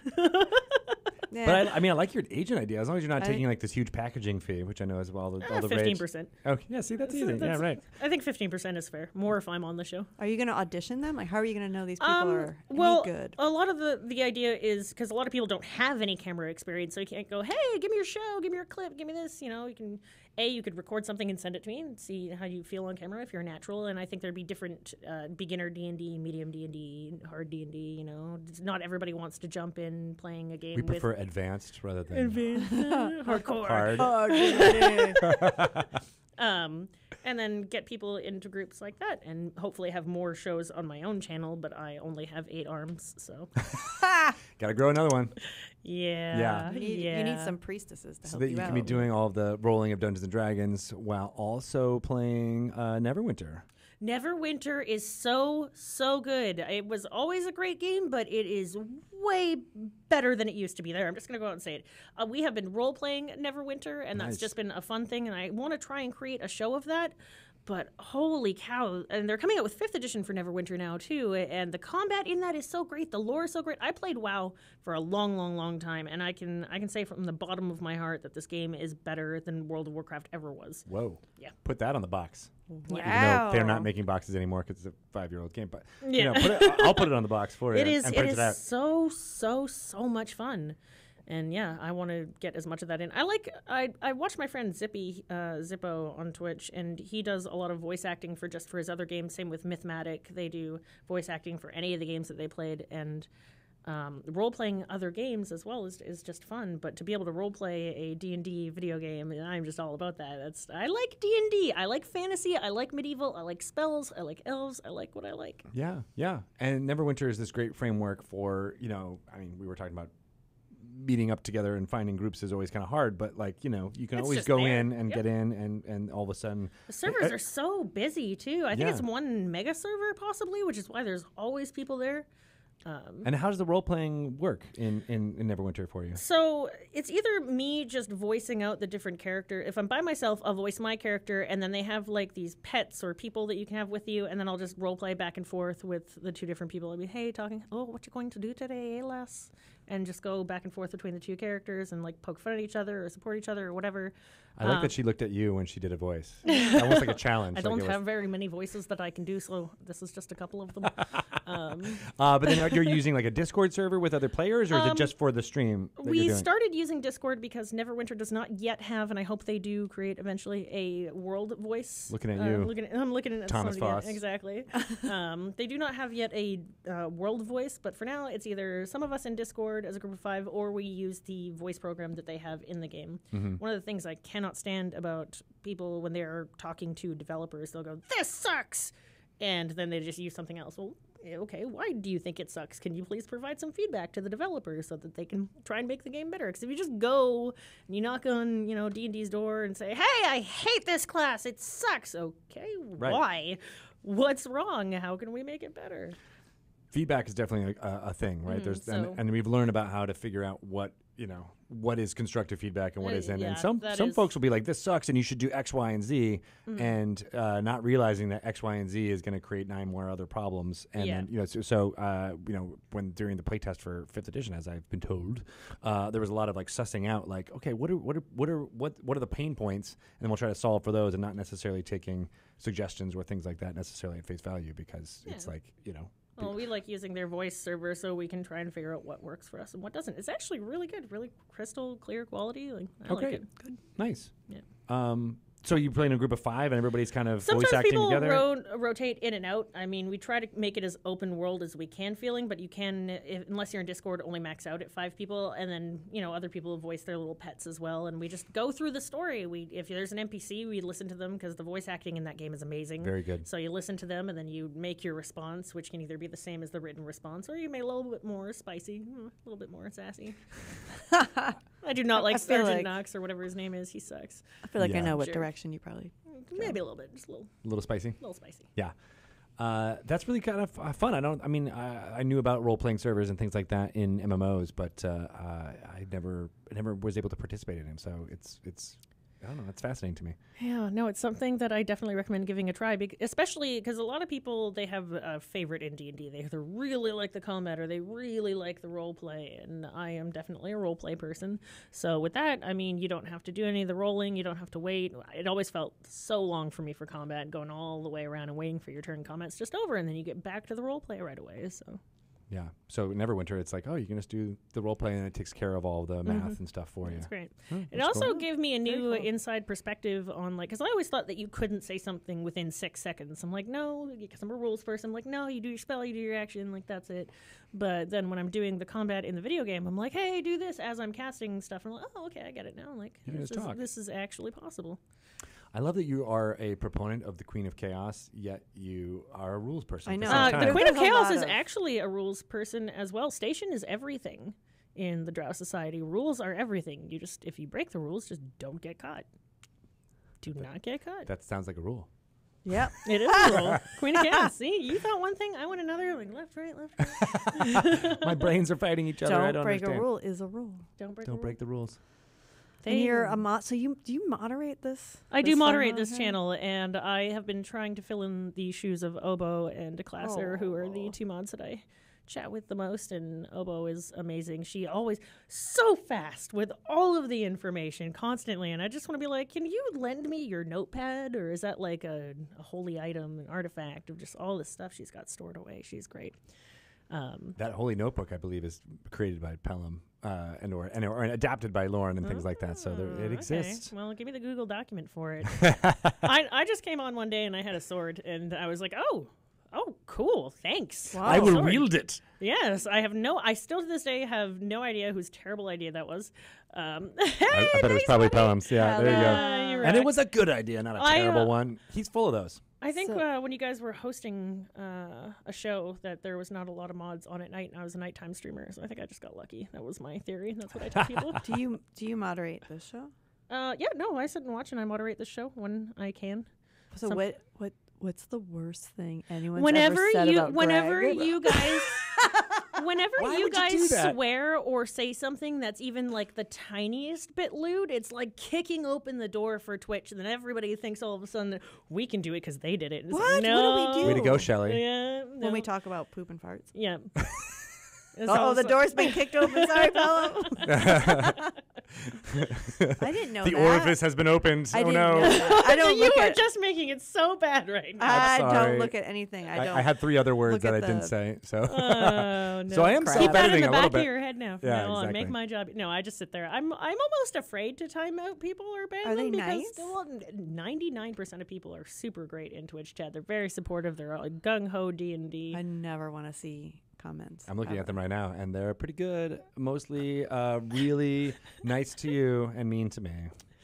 Yeah. But I like your agent idea, as long as you're not taking this huge packaging fee, which I know as well. All the 15%. Oh, yeah, see, that's easy. Yeah, right. I think 15% is fair. More if I'm on the show. Are you going to audition them? How are you going to know these people are any good? A lot of the idea is, because a lot of people don't have any camera experience, so you can't go, hey, give me your show, give me your clip, give me this. You could record something and send it to me and see how you feel on camera if you're natural. And I think there'd be different beginner D&D, medium D&D, hard D&D. Not everybody wants to jump in playing a game. We prefer advanced rather than hardcore. Hard. And then get people into groups like that, and hopefully have more shows on my own channel. But I only have 8 arms, so gotta grow another one. Yeah. You need some priestesses to help you out. So that you can be doing all of the rolling of Dungeons and Dragons while also playing Neverwinter. Neverwinter is so good. It was always a great game, but it is way better than it used to be. I'm just going to go out and say it. We have been role-playing Neverwinter, and that's just been a fun thing, and I want to try and create a show of that. But holy cow, and they're coming out with 5th edition for Neverwinter now, too, and the combat in that is so great. The lore is so great. I played WoW for a long time, and I can say from the bottom of my heart that this game is better than World of Warcraft ever was. Whoa. Yeah. Put that on the box. Wow. Even though they're not making boxes anymore because it's a 5-year-old game. But I'll put it on the box for you. It is so much fun. And yeah, I want to get as much of that in. I watch my friend Zippo on Twitch, and he does a lot of voice acting for his other games. Same with Mythmatic. They do voice acting for any of the games that they played, and role-playing other games as well is just fun. But to be able to role-play a D&D video game, I'm just all about that. I like D&D. I like fantasy. I like medieval. I like spells. I like elves. I like what I like. Yeah. And Neverwinter is this great framework for, we were talking about meeting up together and finding groups is always kind of hard, but you can always go in and get in and all of a sudden the servers are so busy too. I think it's one mega server possibly, which is why there's always people there. And how does the role-playing work in Neverwinter for you? So it's either me just voicing out the different character. If I'm by myself, I'll voice my character, and then they have these pets or people that you can have with you, and then I'll just role-play back and forth with the 2 different people. I'll be, hey, talking, oh, what you going to do today, lass? And just go back and forth between the 2 characters and poke fun at each other or support each other or whatever. I like that she looked at you when she did a voice. Almost like a challenge. I don't have very many voices that I can do, so this is just a couple of them. But then you're using a Discord server with other players, or is it just for the stream? We started using Discord because Neverwinter does not yet have, and I hope they do create eventually, a world voice. Looking at you. I'm looking at Thomas Foss. Yeah, exactly. They do not have yet a world voice, but for now it's either some of us in Discord as a group of 5, or we use the voice program that they have in the game. Mm-hmm. One of the things I cannot stand about people when they're talking to developers, they'll go, "This sucks," and then they just use something else. Well, okay, why do you think it sucks? Can you please provide some feedback to the developers so that they can try and make the game better? Because if you just go and you knock on, D&D's door and say, hey, I hate this class, it sucks. Okay, why? What's wrong? How can we make it better? Feedback is definitely a thing, right? And we've learned about how to figure out what is constructive feedback and what isn't. And some folks will be like, this sucks and you should do X, Y, and Z, and not realizing that X, Y, and Z is going to create 9 more other problems. And then, when during the playtest for 5th edition, as I've been told, there was a lot of like sussing out, like, okay, what are the pain points, and then we'll try to solve for those, and not necessarily taking suggestions or things like that necessarily at face value, because it's like, Well, we like using their voice server so we can try and figure out what works for us and what doesn't. It's actually really good, really crystal clear quality. Like, I like it. Good. Nice. Yeah. So you play in a group of 5 and everybody's kind of sometimes voice acting together? Sometimes people rotate in and out. I mean, we try to make it as open world as we can feeling, but you can, unless you're in Discord, only max out at 5 people. And then, other people voice their little pets as well. And we just go through the story. If there's an NPC, we listen to them because the voice acting in that game is amazing. Very good. So you listen to them and then you make your response, which can either be the same as the written response or you may a little bit more spicy, a little bit more sassy. I do not like Sergeant Knox or whatever his name is. He sucks. I feel like I know what direction you probably... Maybe a little bit, just a little spicy. A little spicy. Yeah, that's really kind of fun. I knew about role playing servers and things like that in MMOs, but I never was able to participate in them. So it's I don't know. It's fascinating to me. Yeah, no, it's something that I definitely recommend giving a try, especially because a lot of people, they have a favorite in D&D. They either really like the combat or they really like the role play, and I am definitely a role play person. So with that, you don't have to do any of the rolling. You don't have to wait. It always felt so long for me for combat, going all the way around and waiting for your turn. Combat's just over, and then you get back to the role play right away. So. Yeah. So Neverwinter, it's like, you can just do the role play and it takes care of all the math and stuff for you. That's great. It also gave me a new inside perspective on, because I always thought that you couldn't say something within 6 seconds. I'm like, no, because I'm a rules person. I'm like, no, you do your spell, you do your action, like that's it. But then when I'm doing the combat in the video game, I'm like, hey, do this as I'm casting stuff. And I'm like, oh, okay, I get it now. I'm like, this is actually possible. I love that you are a proponent of the Queen of Chaos, yet you are a rules person. I know. The Queen of Chaos is actually a rules person as well. Station is everything in the Drow Society. Rules are everything. If you break the rules, just don't get caught. Do not get caught. That sounds like a rule. Yep. It is a rule. Queen of Chaos. See, you thought one thing, I went another. Like left, right, left, right. My brains are fighting each other. I don't break understand. a rule is a rule. Don't break the rules. And you're a so do you moderate this? I do moderate this channel, and I have been trying to fill in the shoes of Obo and Declasser, who are the 2 mods that I chat with the most, and Obo is amazing. She always so fast with all of the information constantly, and I just want to be like, can you lend me your notepad, or is that like a holy item, an artifact of just all this stuff she's got stored away? She's great. That holy notebook, I believe, is created by Pelham or adapted by Lauren and things like that. So it exists. Okay. Well, give me the Google document for it. I just came on one day and I had a sword, and I was like, oh, cool, thanks. Wow. I will wield it. Yes, I still to this day have no idea whose terrible idea that was. I bet it was probably Pelham's. Yeah, there you go. And it was a good idea, not a terrible one. He's full of those. I think when you guys were hosting a show that there was not a lot of mods on at night, and I was a nighttime streamer, so I think I just got lucky. That was my theory. That's what I tell people. Do you moderate this show? Yeah, no, I sit and watch, and I moderate the show when I can. So what's the worst thing anyone's ever said about Greg? Whenever you guys swear or say something that's even like the tiniest bit lewd, it's like kicking open the door for Twitch, and then everybody thinks all of a sudden that we can do it because they did it. What? Like, no. What do we do? Way to go, Shelley. Yeah, when we talk about poop and farts. Yeah. The door's been kicked open. Sorry, Pelham. I didn't know the orifice has been opened. I no. I don't You are just making it so bad right now. I don't look at anything. I had 3 other words that I didn't say. So, no. So I am self-editing a little bit. Keep that in the back of your head now. Yeah, now exactly. on. Make my job. No, I just sit there. I'm almost afraid to time out people or ban them. Are they nice? Well, 99% of people are super great in Twitch chat. They're very supportive. They're all gung-ho D&D. I never want to see comments. I'm looking at them right now, and they're pretty good. Mostly really nice to you and mean to me.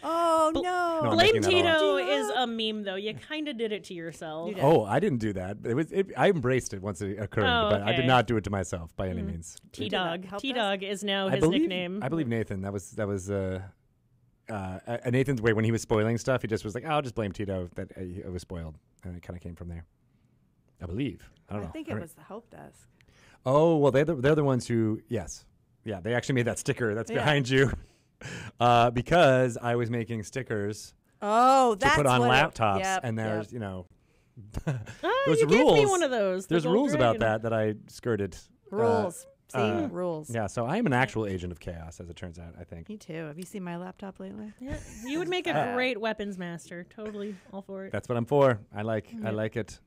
Oh, Oh no! I'm Blame making that all up. Tito is a meme, though. You kind of did it to yourself. You did. Oh, I didn't do that. I embraced it once it occurred, but I did okay. not do it to myself by any means. T-Dog. help T-Dog is now I his believe, nickname. I believe Nathan. That was Nathan's way when he was spoiling stuff. He just was like, "I'll just blame Tito that it was spoiled," and it kind of came from there. I believe. I don't know. I think it was the help desk. Oh well, they're the ones who they actually made that sticker that's behind you because I was making stickers Oh, to that's put on what laptops, yep, and there's Oh, there's you rules. gave me one of those. the There's gold rules about dragon. that I skirted. rules. See, uh, rules. Yeah, so I am an actual agent of chaos, as it turns out. I think Me too. Have you seen my laptop lately? Yeah, you would make a great weapons master. Totally all for it. that's what I'm for. I like it.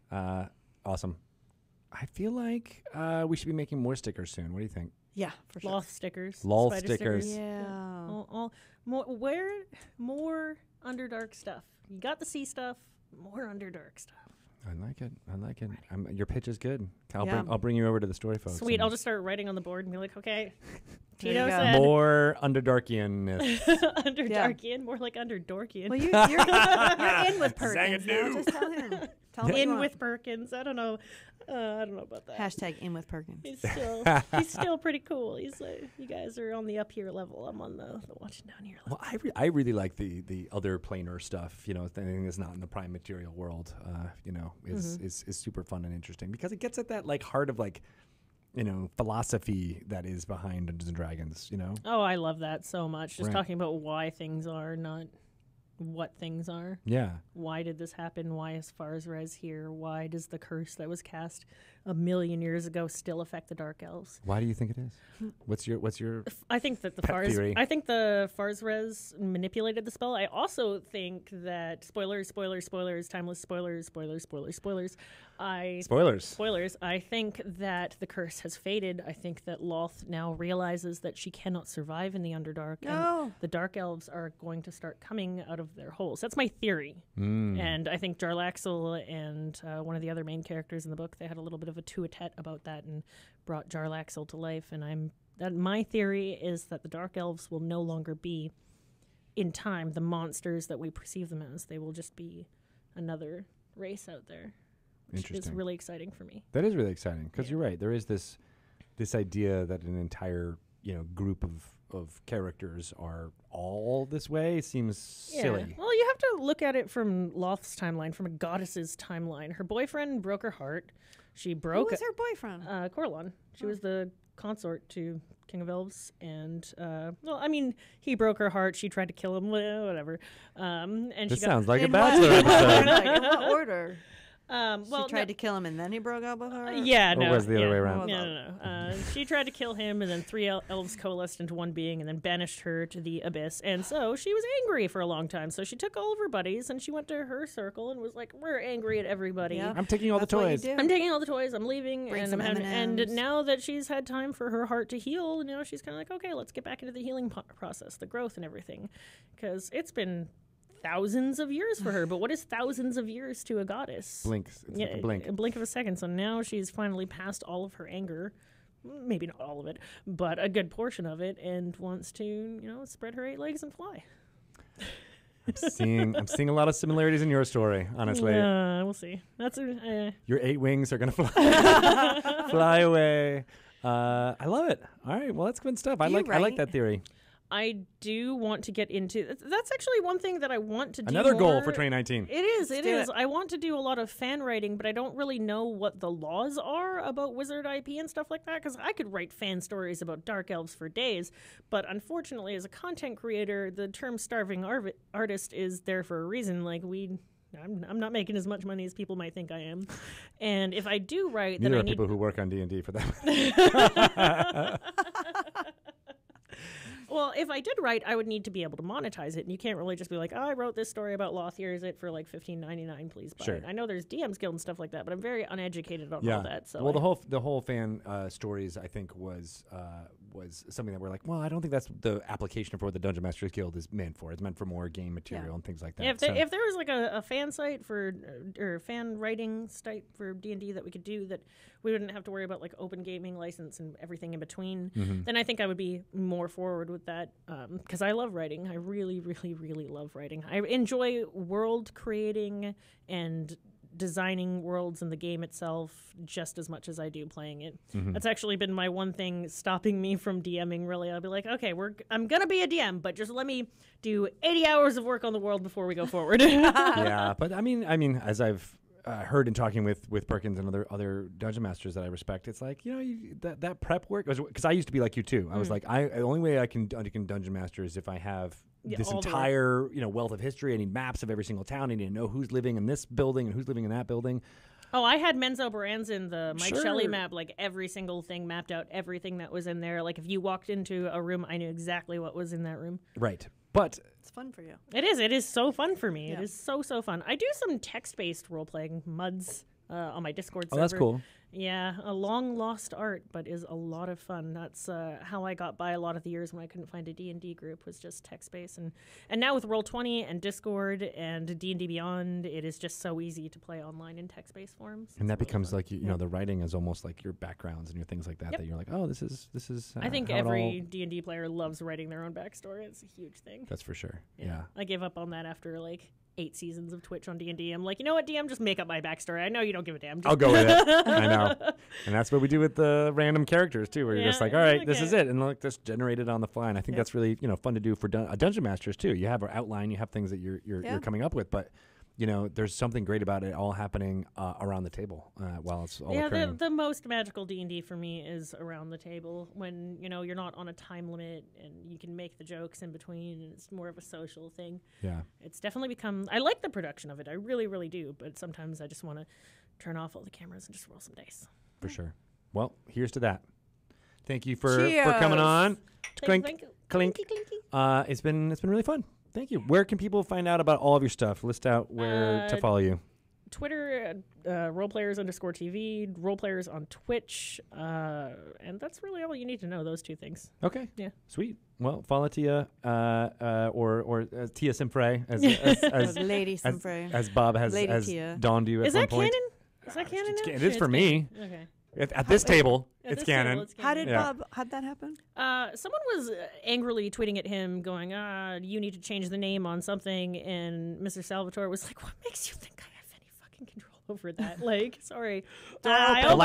Awesome. I feel like we should be making more stickers soon. What do you think? Yeah, for sure. Loth stickers. Lol spider stickers. Yeah. All more Underdark stuff. You got the sea stuff. More Underdark stuff. I like it. Your pitch is good. Yeah. I'll bring you over to the story, folks. Sweet. and I'll just start writing on the board and be like, okay. There Tito you go. said more Underdarkian-ness. Underdarkian, more like Underdorkian. Well, you're in with Perkins now. Zagadoo. Just tell him. Tell him what you in want. with Perkins. I don't know. I don't know about that. Hashtag in with Perkins. He's still pretty cool. He's you guys are on the up here level. I'm on the watching down here level. Well, I really like the other planar stuff. Anything that's not in the prime material world. Is super fun and interesting because it gets at that like heart of like, philosophy that is behind Dungeons and Dragons. Oh, I love that so much. Just Right. talking about why things are, not what things are. Yeah. Why did this happen? Why is Farzrez here? Why does the curse that was cast 1,000,000 years ago still affect the Dark Elves? Why do you think it is? What's your I think that the Pet theory. Farzrez manipulated the spell. I also think that spoilers, timeless spoilers. spoilers? I think that the curse has faded. I think that Loth now realizes that she cannot survive in the Underdark, No. and the Dark Elves are going to start coming out of their holes. That's my theory. Mm. And I think Jarlaxle and one of the other main characters in the book, they had a little bit of a tete-a-tete about that and brought Jarlaxle to life. And my theory is that the Dark Elves will no longer be, in time, the monsters that we perceive them as. They will just be another race out there. Which is Interesting. really exciting for me. That is really exciting because Yeah. you're right. There is this idea that an entire group of characters are all this way. It seems silly. Well, you have to look at it from Loth's timeline, from a goddess's timeline. Her boyfriend broke her heart. She broke Who was her boyfriend? Corlon. She was the consort to King of Elves, and he broke her heart. She tried to kill him. Whatever. And This she sounds like a In Bachelor what- episode. Like, in what order? Well, She tried to kill him and then he broke up with her? Yeah, Or no. was it the other yeah. way around? No. She tried to kill him, and then three elves coalesced into one being and then banished her to the abyss. And so she was angry for a long time. So she took all of her buddies and she went to her circle and was like, we're angry at everybody. Yeah. I'm taking all That's the what you toys. do. I'm taking all the toys. I'm leaving, Bring and some and M&Ms. now that she's had time for her heart to heal, she's kind of like, okay, let's get back into the healing process, the growth and everything, because it's been thousands of years for her. But what is thousands of years to a goddess? Blinks. It's like a blink. A blink of a second. So now she's finally passed all of her anger. Maybe not all of it, but a good portion of it, and wants to, spread her 8 legs and fly. I'm seeing a lot of similarities in your story, honestly. We'll see. That's Your 8 wings are gonna fly fly away. I love it. All right, well that's good stuff. I like write? that theory. I do want to get into. That's actually one thing that I want to do. Another goal for more. 2019. It is. It do is. it. I want to do a lot of fan writing, but I don't really know what the laws are about Wizard IP and stuff like that. Because I could write fan stories about Dark Elves for days, but unfortunately, as a content creator, the term "starving artist" is there for a reason. Like I'm not making as much money as people might think I am, and if I do write, Neither then are I need. people who work on D&D for that. Well, if I did write, I would need to be able to monetize it, and you can't really just be like, "Oh, I wrote this story about Loth. Here's it for like $15.99. Please buy Sure. it." I know there's DMs Guild and stuff like that, but I'm very uneducated on Yeah. all that. So Well, the whole fan stories I think was was something that we're like, well, I don't think that's the application for what the Dungeon Masters Guild is meant for. It's meant for more game material and things like that. Yeah, if there was like a fan site for or fan writing site for D&D that we could do that we wouldn't have to worry about like open gaming license and everything in between, then I think I would be more forward with that because I love writing. I really, really, really love writing. I enjoy world creating and designing worlds in the game itself just as much as I do playing it. That's actually been my one thing stopping me from DMing, really. I'll be like, okay, I'm going to be a DM, but just let me do 80 hours of work on the world before we go forward. Yeah, but I mean, as I've heard in talking with Perkins and other dungeon masters that I respect, it's like, that prep work, because I used to be like you too. I was like, the only way I can dungeon master is if I have this entire wealth of history. I need maps of every single town. I need to know who's living in this building and who's living in that building. Oh, I had Menzo Baranzin, the Mike Shelley map, like every single thing mapped out, everything that was in there. Like if you walked into a room, I knew exactly what was in that room. Right. But it's fun for you. It is. It is so fun for me. Yeah. It is so fun. I do some text-based role-playing MUDs on my Discord server. Oh, that's cool. Yeah, a long lost art, but is a lot of fun. That's how I got by a lot of the years when I couldn't find a D&D group, was just text-based. And now with Roll20 and Discord and D&D Beyond, it is just so easy to play online in text-based forms. And that becomes fun. Like, the writing is almost like your backgrounds and your things like that, that you're like, oh, this is I think every D&D player loves writing their own backstory. It's a huge thing. That's for sure. Yeah. I gave up on that after, 8 seasons of Twitch on D&D. I'm like, you know what, DM? Just make up my backstory. I know you don't give a damn. I'll go with it. I know. And that's what we do with the random characters, too, where you're just like, all right, this is it. And look, just generate it on the fly. And I think that's really, fun to do for dungeon masters, too. You have an outline. You have things that you're coming up with. But, there's something great about it all happening around the table while it's all occurring. Yeah, the most magical D&D for me is around the table when, you're not on a time limit and you can make the jokes in between and it's more of a social thing. Yeah. It's definitely become, I like the production of it. I really, really do. But sometimes I just want to turn off all the cameras and just roll some dice. For sure. Well, here's to that. Thank you for coming on. Clink, clink. It's been really fun. Thank you. Where can people find out about all of your stuff? List out where to follow you. Twitter, roleplayers_TV, roleplayers on Twitch, and that's really all you need to know, those two things. Okay. Yeah. Sweet. Well, follow Tia, or Tia Simpre, as Lady Simpre. as Bob has dawned you at one point. Is that canon now? It is for me. Okay. At this table, it's canon. How did how'd that happen? Someone was angrily tweeting at him going, you need to change the name on something, and Mr. Salvatore was like, what makes you think I have any fucking control over that? Sorry. The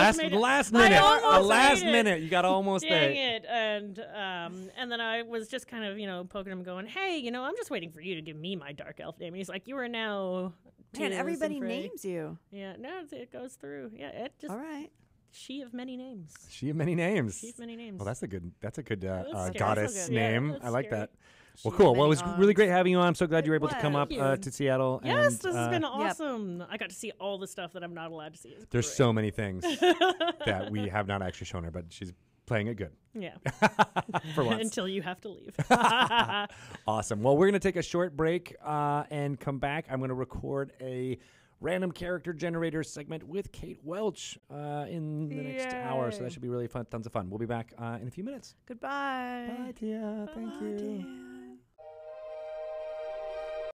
last minute, you got almost there. Dang it. And then I was just kind of, poking him going, hey, I'm just waiting for you to give me my dark elf name. And he's like, you are now... Man, everybody names you. Yeah, no, it goes through. Yeah, it just... All right. She of many names. She of many names. She of many names. Well, that's a good that's goddess name. Yeah, I like scary. that. Well, cool. Well, it was really great having you on. I'm so glad you were able to come up to Seattle. Yes, this has been awesome. I got to see all the stuff that I'm not allowed to see. There's so many things that we have not actually shown her, but she's playing it good. Yeah. For once. Until you have to leave. Awesome. Well, we're going to take a short break and come back. I'm going to record a random character generator segment with Kate Welch in the next hour. So that should be really fun. Tons of fun. We'll be back in a few minutes. Goodbye. Bye, Tia. Thank you. Tia.